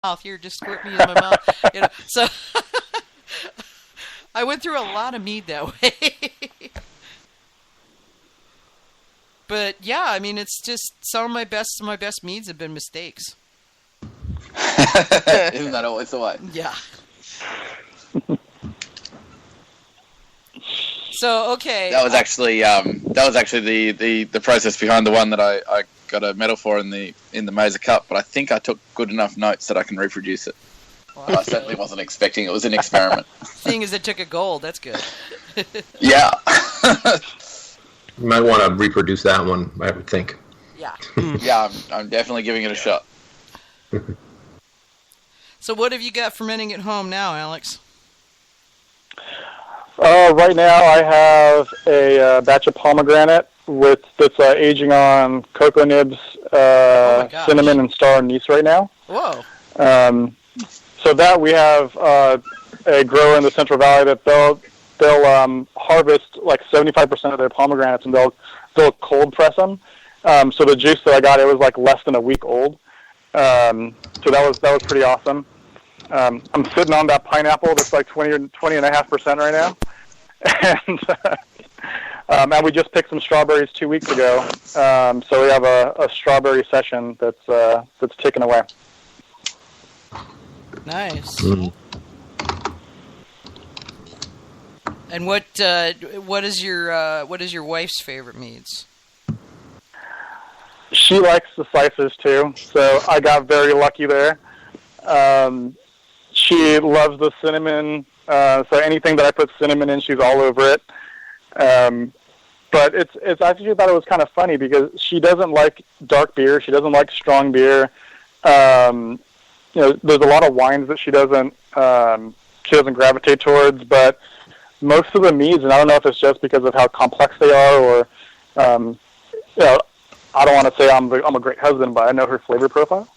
mouth. Here, just squirt me in my mouth. So I went through a lot of mead that way. But yeah, I mean, it's just some of my best meads have been mistakes. Isn't that always the way? Yeah. So okay. That was actually the process behind the one that I got a medal for in the Moser Cup. But I think I took good enough notes that I can reproduce it. Well, I certainly wasn't expecting it was an experiment. Seeing as it took a gold, that's good. Yeah. You might want to reproduce that one, I would think. Yeah. Yeah, I'm definitely giving it a shot. So what have you got fermenting at home now, Alex? Right now I have a batch of pomegranate that's aging on cocoa nibs, cinnamon, and star anise right now. Whoa. So that we have a grower in the Central Valley that they'll harvest like 75% of their pomegranates, and they'll cold press them. So the juice that I got, it was like less than a week old. So that was pretty awesome. I'm sitting on that pineapple that's like 20.5% right now, and we just picked some strawberries 2 weeks ago. So we have a strawberry session that's ticking away. Nice. And what is your wife's favorite meads? She likes the slices too, so I got very lucky there. She loves the cinnamon, so anything that I put cinnamon in, she's all over it. But it's I actually thought it was kind of funny because she doesn't like dark beer, she doesn't like strong beer. There's a lot of wines that she doesn't gravitate towards, but most of the meads, and I don't know if it's just because of how complex they are, or I don't want to say I'm a great husband, but I know her flavor profile.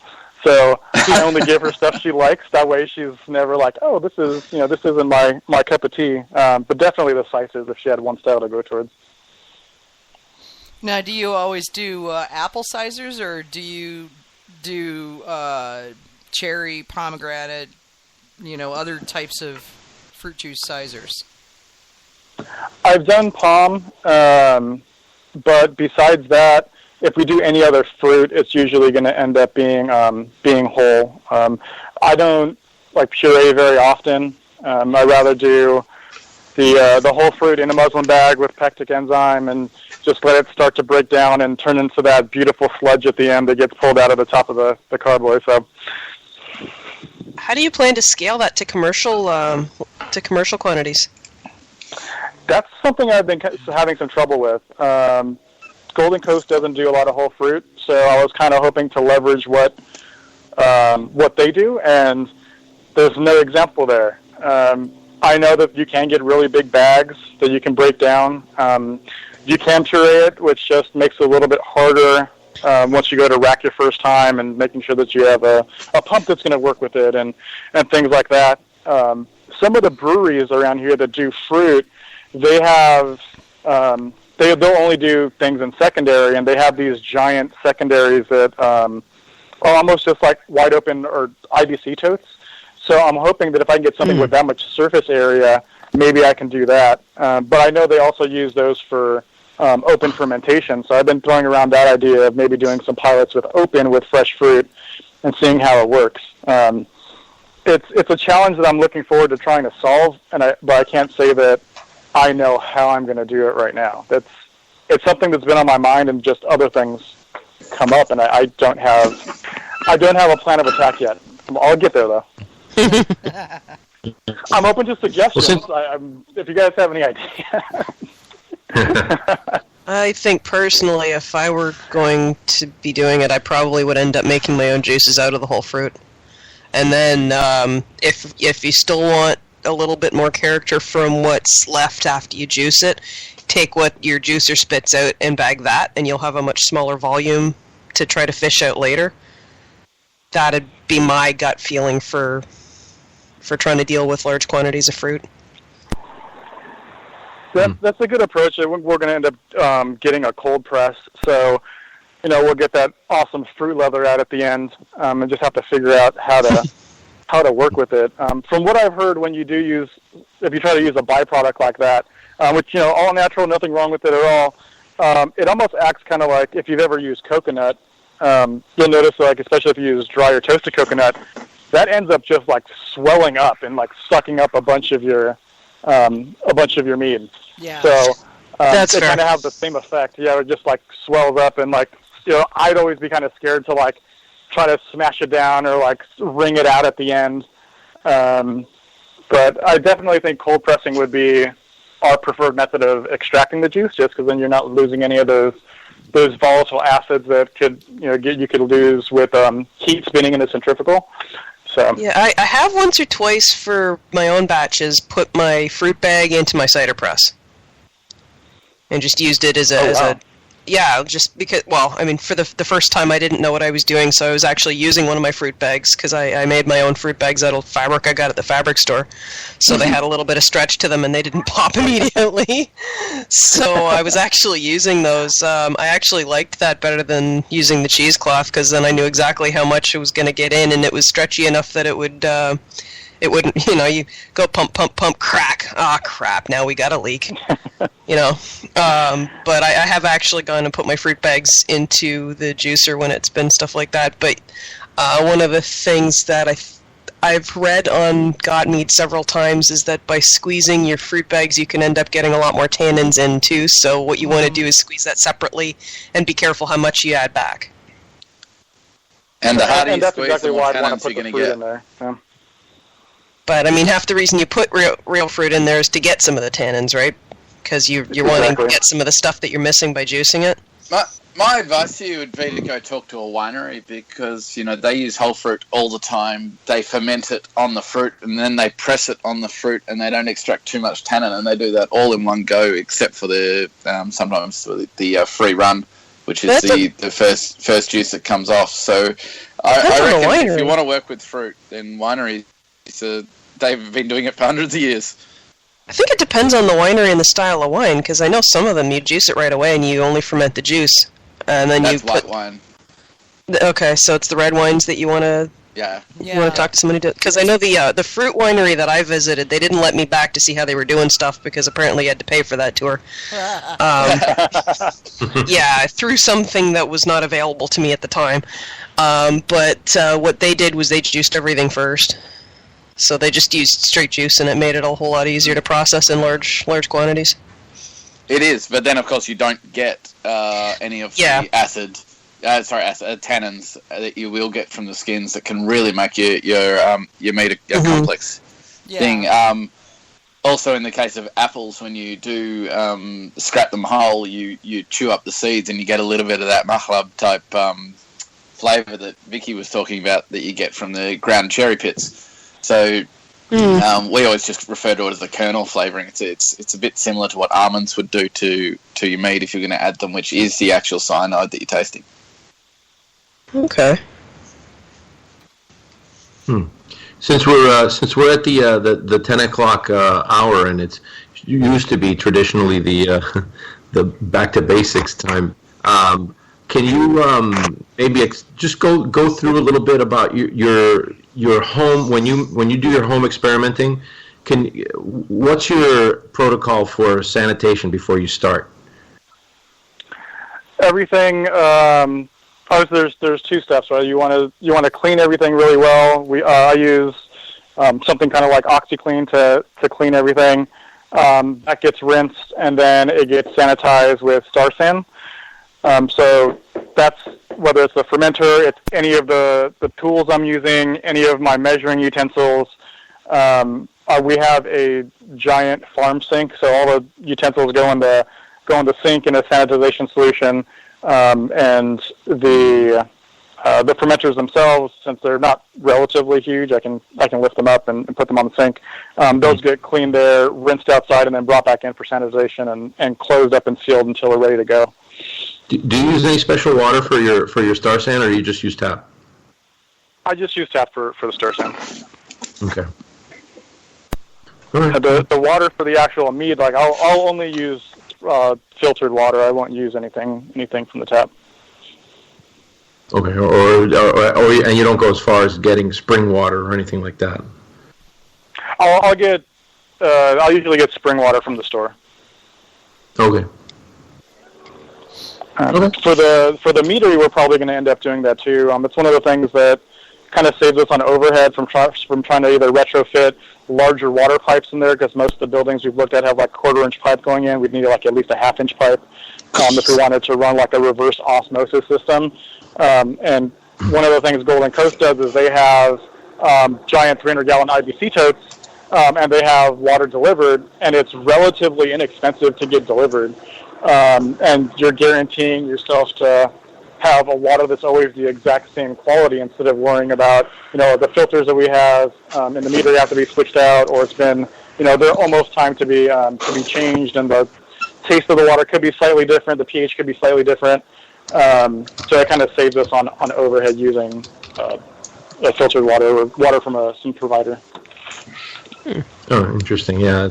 So I only give her stuff she likes. That way, she's never like, oh, this isn't my cup of tea. But definitely the slices, if she had one style to go towards. Now, do you always do apple sizers, or do you do cherry, pomegranate, other types of fruit juice sizers? I've done palm, but besides that, if we do any other fruit, it's usually going to end up being whole. I don't like puree very often. I rather do the whole fruit in a muslin bag with pectic enzyme and just let it start to break down and turn into that beautiful sludge at the end that gets pulled out of the top of the carboy. So, how do you plan to scale that to commercial quantities? That's something I've been having some trouble with. Golden Coast doesn't do a lot of whole fruit, so I was kind of hoping to leverage what they do, and there's no example there. I know that you can get really big bags that you can break down. You can puree it, which just makes it a little bit harder once you go to rack your first time and making sure that you have a pump that's going to work with it and things like that. Some of the breweries around here that do fruit, they have they'll only do things in secondary, and they have these giant secondaries that are almost just like wide open or IBC totes. So I'm hoping that if I can get something with that much surface area, maybe I can do that. But I know they also use those for open fermentation. So I've been throwing around that idea of maybe doing some pilots with fresh fruit and seeing how it works. It's a challenge that I'm looking forward to trying to solve, but I can't say that I know how I'm going to do it right now. It's something that's been on my mind, and just other things come up, and I don't have a plan of attack yet. I'll get there though. I'm open to suggestions. If you guys have any ideas. I think personally, if I were going to be doing it, I probably would end up making my own juices out of the whole fruit. And then if you still want a little bit more character from what's left after you juice it, take what your juicer spits out and bag that, and you'll have a much smaller volume to try to fish out later. That'd be my gut feeling for trying to deal with large quantities of fruit. That's a good approach. We're going to end up getting a cold press. So we'll get that awesome fruit leather out at the end, and just have to figure out how to work with it. From what I've heard, when you do if you try to use a byproduct like that, which all natural, nothing wrong with it at all, it almost acts kind of like if you've ever used coconut. You'll notice, like, especially if you use dry or toasted coconut, that ends up just like swelling up and like sucking up a bunch of your mead. Yeah. So That's it fair. kind of have the same effect. Yeah, it just like swells up, and like I'd always be kind of scared to like try to smash it down or like wring it out at the end. But I definitely think cold pressing would be our preferred method of extracting the juice, just because then you're not losing any of those volatile acids that you could lose with heat spinning in a centrifugal. So Yeah, I have once or twice for my own batches put my fruit bag into my cider press. And just used it as a just because, for the first time I didn't know what I was doing, so I was actually using one of my fruit bags, because I made my own fruit bags out of fabric I got at the fabric store. So they had a little bit of stretch to them, and they didn't pop immediately. So I was actually using those. I actually liked that better than using the cheesecloth, because then I knew exactly how much it was going to get in, and it was stretchy enough that it wouldn't, you go pump, pump, pump, crack. Ah, crap, now we got a leak. But I have actually gone and put my fruit bags into the juicer when it's been stuff like that. But one of the things that I've read on Gotmead several times is that by squeezing your fruit bags, you can end up getting a lot more tannins in, too. So what you want to do is squeeze that separately and be careful how much you add back. And the harder you that's squeeze, exactly the more why I'd want tannins to put you're the going to fruit get. in there. So. But, half the reason you put real fruit in there is to get some of the tannins, right? Because you're wanting to get some of the stuff that you're missing by juicing it. My advice to you would be to go talk to a winery, because they use whole fruit all the time. They ferment it on the fruit, and then they press it on the fruit, and they don't extract too much tannin, and they do that all in one go, except for the sometimes the free run, which is the first juice that comes off. So I reckon if you want to work with fruit, then wineries, they've been doing it for hundreds of years. I think it depends on the winery and the style of wine, because I know some of them you juice it right away and you only ferment the juice, and then That's white wine. Okay, so it's the red wines that you want to. Yeah. You want to talk to somebody to, because I know the fruit winery that I visited, they didn't let me back to see how they were doing stuff, because apparently you had to pay for that tour. I threw something that was not available to me at the time. But what they did was they juiced everything first. So they just used straight juice, and it made it a whole lot easier to process in large quantities. It is, but then of course you don't get any of the tannins that you will get from the skins that can really make your mead a complex thing. Also, in the case of apples, when you do scrap them whole, you chew up the seeds, and you get a little bit of that mahlab type flavour that Vicky was talking about that you get from the ground cherry pits. So we always just refer to it as the kernel flavouring. It's a bit similar to what almonds would do to your mead if you're going to add them, which is the actual cyanide that you're tasting. Okay. Since we're at the 10 o'clock hour, and it used to be traditionally the back to basics time. Can you maybe just go through a little bit about your home when you do your home experimenting? What's your protocol for sanitation before you start? Everything. Obviously, there's two steps, right? You want to clean everything really well. I use something kind of like OxyClean to clean everything. That gets rinsed, and then it gets sanitized with Star San. So that's whether it's the fermenter, it's any of the tools I'm using, any of my measuring utensils. We have a giant farm sink, so all the utensils go in the sink in a sanitization solution, and the fermenters themselves, since they're not relatively huge, I can lift them up and put them on the sink. Those get cleaned there, rinsed outside, and then brought back in for sanitization and closed up and sealed until they're ready to go. Do you use any special water for your Star San, or you just use tap? I just use tap for the Star San. Okay. All right. The water for the actual mead, like I'll only use filtered water. I won't use anything from the tap. Okay, or and you don't go as far as getting spring water or anything like that. I'll usually get spring water from the store. Okay. For the meadery, we're probably going to end up doing that too. It's one of the things that kind of saves us on overhead from trying to either retrofit larger water pipes in there, because most of the buildings we've looked at have like quarter-inch pipe going in. We'd need like at least a half-inch pipe if we wanted to run like a reverse osmosis system. And one of the things Golden Coast does is they have giant 300-gallon IBC totes, and they have water delivered, and it's relatively inexpensive to get delivered. And you're guaranteeing yourself to have a water that's always the exact same quality, instead of worrying about, the filters that we have in the meter have to be switched out, or it's been, they're almost time to be changed, and the taste of the water could be slightly different, the pH could be slightly different. So it kind of saves us on overhead using filtered water or water from some provider. Oh, interesting. Yeah.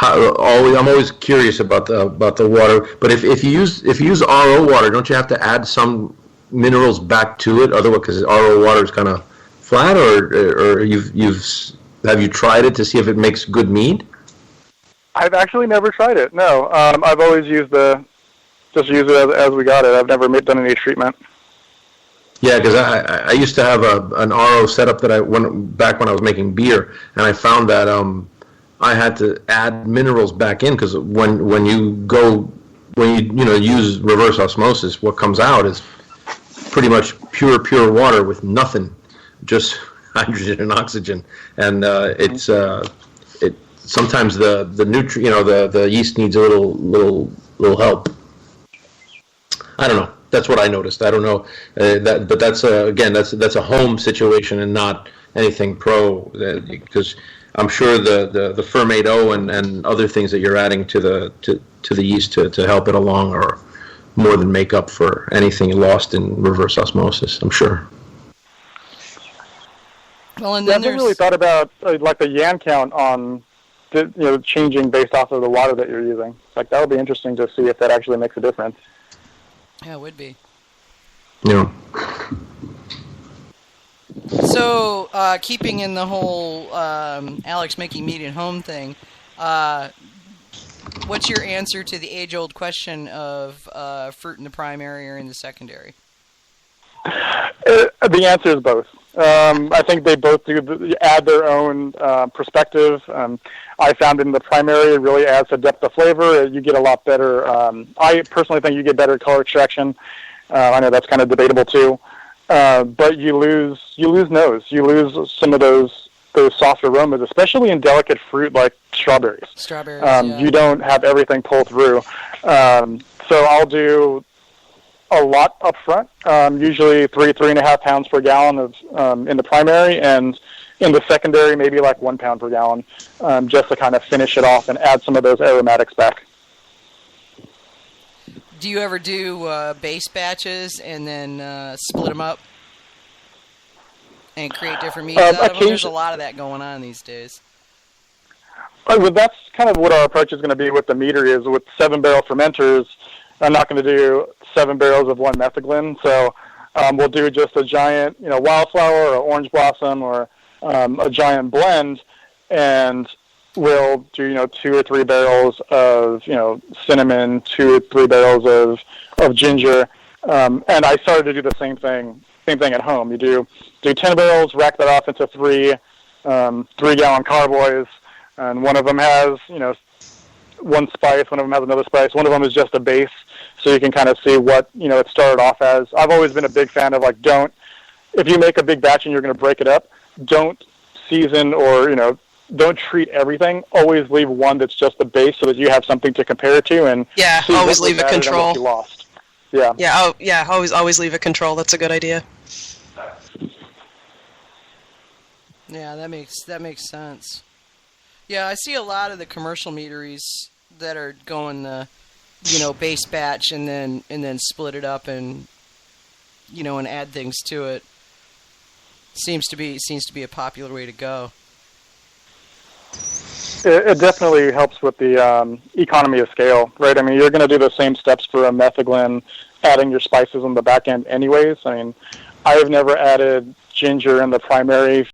I'm always curious about the water. But if you use RO water, don't you have to add some minerals back to it? Otherwise, because RO water is kind of flat, or have you tried it to see if it makes good mead? I've actually never tried it. No, I've always used it as we got it. I've never done any treatment. Yeah, because I used to have an RO setup that back when I was making beer, and I found that I had to add minerals back in, because when you use reverse osmosis, what comes out is pretty much pure water with nothing, just hydrogen and oxygen, and it's sometimes the the yeast needs a little help. I don't know. That's what I noticed. I don't know but that's that's a home situation and not anything pro, because I'm sure the ferment O and other things that you're adding to the yeast to help it along are more than make up for anything lost in reverse osmosis, I'm sure. Well, and then I haven't really thought about like the yan count on changing based off of the water that you're using. Like, that would be interesting to see if that actually makes a difference. Yeah, it would be. Yeah. So, keeping in the whole Alex making mead at home thing, what's your answer to the age-old question of fruit in the primary or in the secondary? The answer is both. I think they both add their own perspective. I found in the primary it really adds a depth of flavor. You get a lot better. I personally think you get better color extraction. I know that's kind of debatable too, but you lose nose. You lose some of those soft aromas, especially in delicate fruit like strawberries. Yeah. You don't have everything pull through. So I'll do a lot up front, usually 3.5 pounds per gallon of in the primary, and in the secondary maybe like 1 pound per gallon, just to kind of finish it off and add some of those aromatics back. Do you ever do base batches and then split them up and create different meads out of them? There's a lot of that going on these days. Well, that's kind of what our approach is going to be with the meadery. Is with 7-barrel fermenters, I'm not going to do 7 barrels of 1-methylglyn. So we'll do just a giant, wildflower or orange blossom or a giant blend, and we'll do 2 or 3 barrels of cinnamon, 2 or 3 barrels of ginger, and I started to do the same thing at home. You do 10 barrels, rack that off into 3 3-gallon carboys, and one of them has one spice, one of them has another spice, one of them is just a base, so you can kind of see what it started off as. I've always been a big fan of if you make a big batch and you're going to break it up, don't season or don't treat everything. Always leave one that's just the base so that you have something to compare it to. And always leave a control. Lost. Always leave a control. That's a good idea. Yeah, that makes sense. Yeah, I see a lot of the commercial meaderies that are going the base batch and then split it up and and add things to it. Seems to be a popular way to go. It definitely helps with the economy of scale, right? I mean, you're going to do the same steps for a methylglyn adding your spices on the back end anyways. I mean, I have never added ginger in the primary